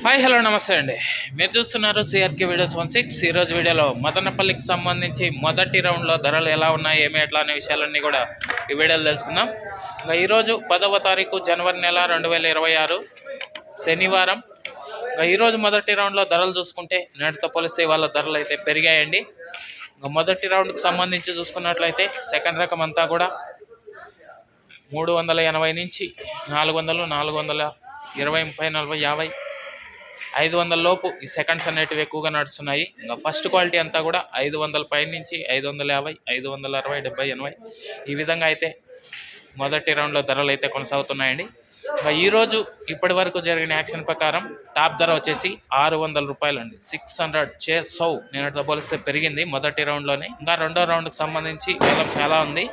Hi hello నమస్తే అండి. మీరు చూస్తున్నారు సిఆర్కే వీడియోస్ 16. ఈరోజు వీడియోలో మదనపల్లికి సంబంధించి మొదటి రౌండ్లో ధరలు ఎలా ఉన్నాయి, ఏమి ఎట్లా అనే విషయాలన్నీ కూడా ఈ వీడియోలో తెలుసుకుందాం. ఇంకా ఈరోజు 10వ తారీఖు జనవరి నెల 2026 శనివారం. ఇంకా ఈరోజు మొదటి రౌండ్లో ధరలు చూసుకుంటే నేటితో పోలిస్తే వాళ్ళ ధరలు అయితే పెరిగాయండి. ఇంకా మొదటి రౌండ్కి సంబంధించి చూసుకున్నట్లయితే సెకండ్ రకం అంతా కూడా 380 నుంచి 400, 420, 30, 40, 50, 500 లోపు ఈ సెకండ్స్ అనేటివి ఎక్కువగా నడుస్తున్నాయి. ఇంకా ఫస్ట్ క్వాలిటీ అంతా కూడా 500 పై నుంచి 550, 560, 70, 80 ఈ విధంగా అయితే మొదటి రౌండ్లో ధరలు అయితే కొనసాగుతున్నాయండి. ఇంకా ఈరోజు ఇప్పటి వరకు జరిగిన యాక్షన్ ప్రకారం టాప్ ధర వచ్చేసి 600 రూపాయలు అండి. 600 చేసౌ నేనతో పోలిస్తే పెరిగింది మొదటి రౌండ్లోనే. ఇంకా రెండో రౌండ్కి సంబంధించి వేలం చాలా ఉంది,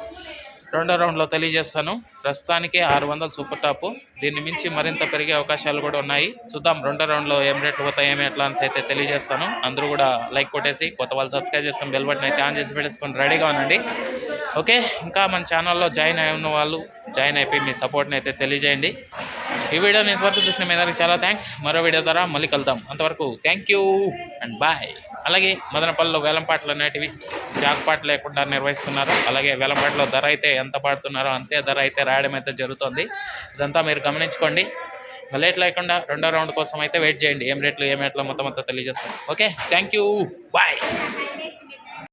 రెండో రౌండ్లో తెలియజేస్తాను. ప్రస్తుతానికే 600 సూపర్ టాప్. దీన్ని మించి మరింత పెరిగే అవకాశాలు కూడా ఉన్నాయి. చూద్దాం రెండో రౌండ్లో ఏం రేట్లు పోతాయి, ఏమి ఎట్లా అని అయితే తెలియజేస్తాను. అందరూ కూడా లైక్ కొట్టేసి కొత్త వాళ్ళు సబ్స్క్రైబ్ చేసుకొని బెల్ బటన్ అయితే ఆన్ చేసి పెట్టేసుకొని రెడీగా ఉండండి. ఓకే, ఇంకా మన ఛానల్లో జాయిన్ అయి ఉన్న వాళ్ళు జాయిన్ అయిపోయి మీ సపోర్ట్ని అయితే తెలియజేయండి. ఈ వీడియోని ఇంతవరకు చూసిన మీ అందరికీ చాలా థ్యాంక్స్. మరో వీడియో ద్వారా మళ్ళీ కలుద్దాం. అంతవరకు థ్యాంక్ యూ అండ్ బాయ్. అలాగే మదనపల్లిలో వేలంపాటలు అనేటివి జాక్పాట్ లేకుండా నిర్వహిస్తున్నారు. అలాగే వేలంపాటలో ధర అయితే ఎంత పాడుతున్నారో అంతే ధర అయితే రాయడం అయితే జరుగుతుంది. ఇదంతా మీరు గమనించుకోండి. లేట్ లేకుండా రెండో రౌండ్ కోసం అయితే వెయిట్ చేయండి. ఏం రేట్లు ఏం ఎట్లా మొత్తం అంతా తెలియజేస్తాను. Okay, thank you, bye.